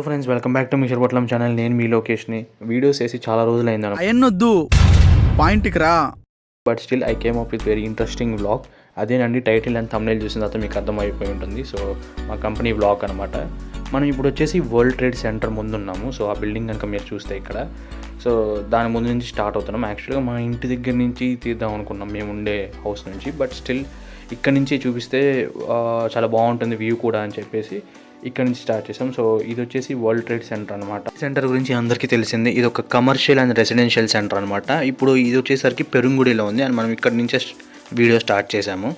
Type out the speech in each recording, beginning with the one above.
Hello friends, welcome back to Misharpatlam channel. నేను మీ లోకేష్ని. వీడియోస్ వేసి చాలా రోజులైంది అయ్యన్నొద్దు పాయింట్కి రా. But still I came up with very interesting vlog. అదేనండి టైటిల్ అండ్ థంబ్నెయిల్ చూసిన తర్వాత మీకు అర్థమైపోయి ఉంటుంది. సో మా కంపెనీ వ్లాగ్ అనమాట. మనం ఇప్పుడు వచ్చేసి వరల్డ్ ట్రేడ్ సెంటర్ ముందున్నాము. సో ఆ బిల్డింగ్ కనుక మీరు చూస్తే ఇక్కడ, సో దాని ముందు నుంచి స్టార్ట్ అవుతున్నాం. యాక్చువల్గా మా ఇంటి దగ్గర నుంచి తీద్దాం అనుకున్నాం మేము ఉండే హౌస్ నుంచి. బట్ స్టిల్ ఇక్కడ నుంచి చూపిస్తే చాలా బాగుంటుంది వ్యూ కూడా అని చెప్పేసి ఇక్కడ నుంచి స్టార్ట్ చేసాం. సో ఇది వచ్చేసి వరల్డ్ ట్రేడ్ సెంటర్ అనమాట. సెంటర్ గురించి అందరికీ తెలిసింది, ఇది ఒక కమర్షియల్ అండ్ రెసిడెన్షియల్ సెంటర్ అనమాట. ఇప్పుడు ఇది వచ్చేసరికి పెరుంగుడిలో ఉంది అండ్ మనం ఇక్కడ నుంచే వీడియో స్టార్ట్ చేసాము.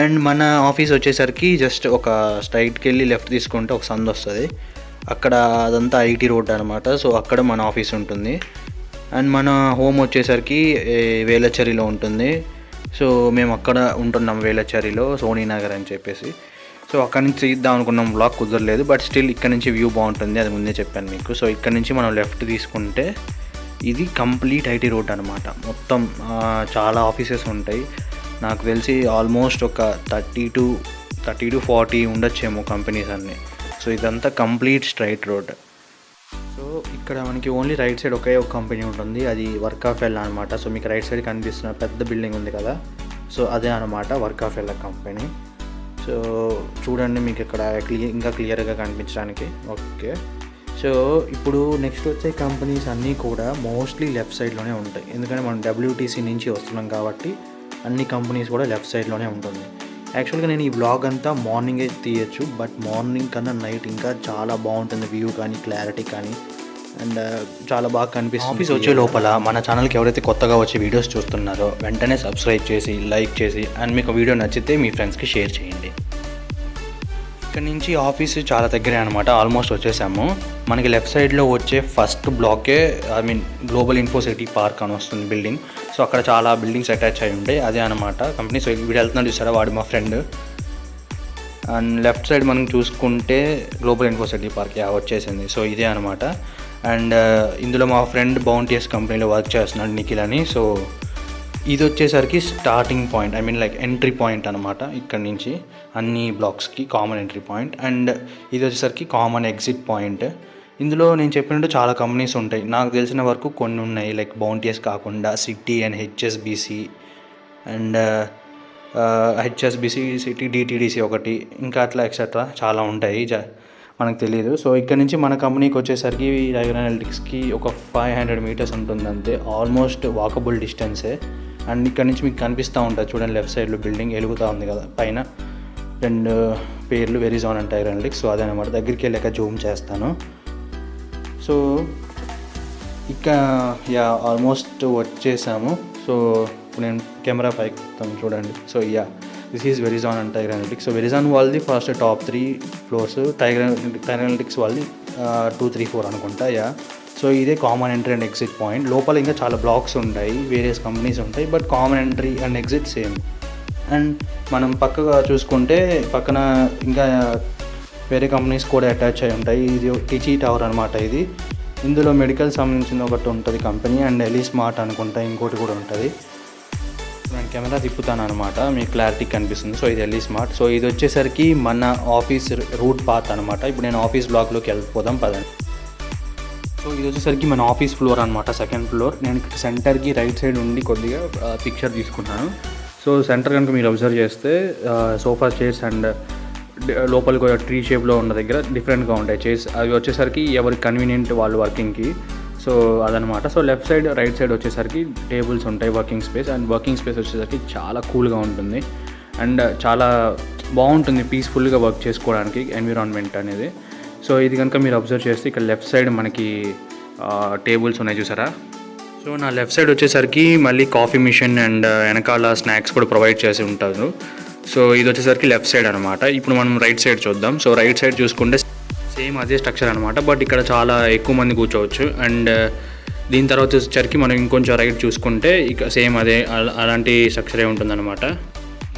అండ్ మన ఆఫీస్ వచ్చేసరికి జస్ట్ ఒక స్ట్రైట్కి వెళ్ళి లెఫ్ట్ తీసుకుంటే ఒక సందు వస్తుంది. అక్కడ అదంతా ఐటీ రోడ్ అనమాట. సో అక్కడ మన ఆఫీస్ ఉంటుంది. అండ్ మన హోమ్ వచ్చేసరికి వేలచరిలో ఉంటుంది. సో మేము అక్కడ ఉంటున్నాం వేలచరిలో, సోనీనగర్ అని చెప్పేసి. సో అక్కడ నుంచి తీద్దాం అనుకున్నాం, బ్లాగ్ కుదరలేదు. బట్ స్టిల్ ఇక్కడ నుంచి వ్యూ బాగుంటుంది, అది ముందే చెప్పాను మీకు. సో ఇక్కడ నుంచి మనం లెఫ్ట్ తీసుకుంటే ఇది కంప్లీట్ ఐటీ రోడ్ అనమాట. మొత్తం చాలా ఆఫీసెస్ ఉంటాయి. నాకు తెలిసి ఆల్మోస్ట్ ఒక 30 to 40 ఉండొచ్చేమో కంపెనీస్ అన్నీ. సో ఇదంతా కంప్లీట్ స్ట్రైట్ రోడ్. సో ఇక్కడ మనకి ఓన్లీ రైట్ సైడ్ ఒకే ఒక కంపెనీ ఉంటుంది, అది వర్కాఫెల్ అనమాట. సో మీకు రైట్ సైడ్ కనిపిస్తున్న పెద్ద బిల్డింగ్ ఉంది కదా, సో అదే అనమాట వర్కాఫెల్ కంపెనీ. సో చూడండి మీకు ఇక్కడ ఇంకా క్లియర్గా కనిపించడానికి. ఓకే, సో ఇప్పుడు నెక్స్ట్ వచ్చే కంపెనీస్ అన్నీ కూడా మోస్ట్లీ లెఫ్ట్ సైడ్లోనే ఉంటాయి. ఎందుకంటే మనం డబ్ల్యూటీసీ నుంచి వస్తున్నాం కాబట్టి అన్ని కంపెనీస్ కూడా లెఫ్ట్ సైడ్లోనే ఉంటుంది. యాక్చువల్గా నేను ఈ వ్లాగ్ అంతా మార్నింగే తీయచ్చు, బట్ మార్నింగ్ కన్నా నైట్ ఇంకా చాలా బాగుంటుంది వ్యూ కానీ క్లారిటీ కానీ, అండ్ చాలా బాగా కనిపిస్తుంది. ఆఫీస్ వచ్చే లోపల మన ఛానల్కి ఎవరైతే కొత్తగా వచ్చే వీడియోస్ చూస్తున్నారో వెంటనే సబ్స్క్రైబ్ చేసి లైక్ చేసి అండ్ మీకు వీడియో నచ్చితే మీ ఫ్రెండ్స్కి షేర్ చేయండి. ఇక్కడ నుంచి ఆఫీస్ చాలా దగ్గరే అనమాట, ఆల్మోస్ట్ వచ్చేసాము. మనకి లెఫ్ట్ సైడ్లో వచ్చే ఫస్ట్ బ్లాకే గ్లోబల్ ఇన్ఫోసిటీ పార్క్ అని వస్తుంది బిల్డింగ్. సో అక్కడ చాలా బిల్డింగ్స్ అటాచ్ అయి ఉంటాయి, అదే అనమాట కంపెనీ. సో వీడు వెళ్తున్నాడు చూసారా, వాడు మా ఫ్రెండ్. అండ్ లెఫ్ట్ సైడ్ మనం చూసుకుంటే గ్లోబల్ ఇన్ఫోసిటీ పార్క్ వచ్చేసింది. సో ఇదే అనమాట. అండ్ ఇందులో మా ఫ్రెండ్ బౌంటీఎస్ కంపెనీలో వర్క్ చేస్తున్నాడు, నిఖిల్ అని. సో ఇది వచ్చేసరికి starting point, like entry point అనమాట. ఇక్కడ నుంచి అన్ని బ్లాక్స్కి కామన్ ఎంట్రీ పాయింట్. అండ్ ఇది వచ్చేసరికి కామన్ ఎగ్జిట్ పాయింట్. ఇందులో నేను చెప్పినట్టు చాలా కంపెనీస్ ఉంటాయి. నాకు తెలిసిన వరకు కొన్ని ఉన్నాయి, లైక్ బౌంటీఎస్ కాకుండా city and HSBC and HSBC city DTDC ఒకటి, ఇంకా అట్లా ఎక్సెట్రా చాలా ఉంటాయి, మనకు తెలియదు. సో ఇక్కడ నుంచి మన కంపెనీకి వచ్చేసరికి టైగర్ అనలిటిక్స్కి ఒక 500 meters ఉంటుంది అంతే, ఆల్మోస్ట్ వాకబుల్ డిస్టెన్సే. అండ్ ఇక్కడ నుంచి మీకు కనిపిస్తూ ఉంటుంది చూడండి, లెఫ్ట్ సైడ్లో బిల్డింగ్ వెలుగుతూ ఉంది కదా, పైన 2 పేర్లు Verizon and Tiger Analytics. So అదనమాట, దగ్గరికి వెళ్ళాక జూమ్ చేస్తాను. సో ఇక ఆల్మోస్ట్ వచ్చేసాము. సో నేను కెమెరా పైకి చూడండి. So this is Verizon and Tiger Analytics. So Verizon వాళ్ళది first top 3 floors, Tiger Analytics వాళ్ళది 2, 3, 4 అనుకుంటా. సో ఇదే common entry and exit point. లోపల ఇంకా చాలా బ్లాక్స్ ఉంటాయి, వేరియస్ కంపెనీస్ ఉంటాయి, but common entry and exit same. And మనం పక్కగా చూసుకుంటే పక్కన ఇంకా వేరే కంపెనీస్ కూడా అటాచ్ అయి ఉంటాయి. ఇది టిచి టవర్ అనమాట. ఇది ఇందులో మెడికల్ సంబంధించిన ఒకటి ఉంటుంది కంపెనీ, అండ్ ఎలీ స్మార్ట్ అనుకుంటా ఇంకోటి కూడా ఉంటుంది. నేను కెమెరా తిప్పుతాను అనమాట, మీకు క్లారిటీ కనిపిస్తుంది. సో ఇది ఎల్ఈ స్మార్ట్. సో ఇది వచ్చేసరికి మన ఆఫీస్ రూట్ పాత్ అనమాట. ఇప్పుడు నేను ఆఫీస్ బ్లాక్లోకి వెళ్ళిపోదాం పదండి. సో ఇది వచ్చేసరికి మన ఆఫీస్ ఫ్లోర్ అనమాట, 2nd floor. నేను సెంటర్కి రైట్ సైడ్ ఉండి కొద్దిగా పిక్చర్ తీసుకున్నాను. సో సెంటర్ కనుక మీరు అబ్జర్వ్ చేస్తే సోఫా చైర్స్ అండ్ లోపలికి ట్రీ షేప్లో ఉన్న దగ్గర డిఫరెంట్గా ఉంటాయి చైర్స్. అవి వచ్చేసరికి ఎవరికి కన్వీనియంట్ వాళ్ళు వర్కింగ్కి. సో అదనమాట. So left side right side వచ్చేసరికి టేబుల్స్ ఉంటాయి, working space. And working space వచ్చేసరికి చాలా కూల్గా ఉంటుంది అండ్ చాలా బాగుంటుంది పీస్ఫుల్గా వర్క్ చేసుకోవడానికి ఎన్విరాన్మెంట్ అనేది. సో ఇది కనుక మీరు అబ్జర్వ్ చేస్తే ఇక్కడ లెఫ్ట్ సైడ్ మనకి టేబుల్స్ ఉన్నాయి చూసారా. సో నా లెఫ్ట్ సైడ్ వచ్చేసరికి మళ్ళీ కాఫీ మిషన్ అండ్ వెనకాల స్నాక్స్ కూడా ప్రొవైడ్ చేసి ఉంటారు. సో ఇది వచ్చేసరికి లెఫ్ట్ సైడ్ అనమాట. ఇప్పుడు మనం రైట్ సైడ్ చూద్దాం. సో రైట్ సైడ్ చూసుకుంటే సేమ్ అదే స్ట్రక్చర్ అనమాట, బట్ ఇక్కడ చాలా ఎక్కువ మంది కూర్చోవచ్చు. అండ్ దీని తర్వాత వచ్చేసరికి మనం ఇంకొంచెం రైట్ చూసుకుంటే ఇక సేమ్ అదే అలాంటి స్ట్రక్చరే ఉంటుందన్నమాట.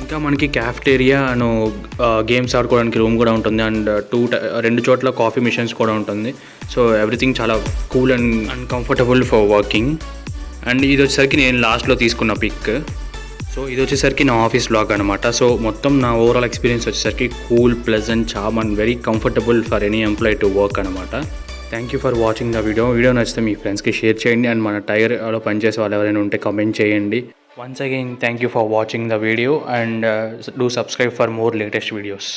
ఇంకా మనకి క్యాఫ్టేరియా అండ్ గేమ్స్ ఆడుకోవడానికి రూమ్ కూడా ఉంటుంది. అండ్ 2 చోట్ల కాఫీ మిషన్స్ కూడా ఉంటుంది. సో ఎవ్రీథింగ్ చాలా cool and comfortable for working. And ఇది వచ్చేసరికి నేను లాస్ట్లో తీసుకున్న పిక్. సో ఇది వచ్చేసరికి నా ఆఫీస్ బ్లాగ్ అనమాట. సో మొత్తం నా ఓవరాల్ ఎక్స్పీరియన్స్ వచ్చేసరికి కూల్, ప్లెజెంట్, చామ్ and very comfortable for any employee to work అనమాట. Thank you for watching the video నచ్చితే మీ ఫ్రెండ్స్కి షేర్ చేయండి అండ్ మన టైర్లో పనిచేసే వాళ్ళు ఎవరైనా ఉంటే కమెంట్ చేయండి. Once again thank you for watching the video and do subscribe for more latest videos.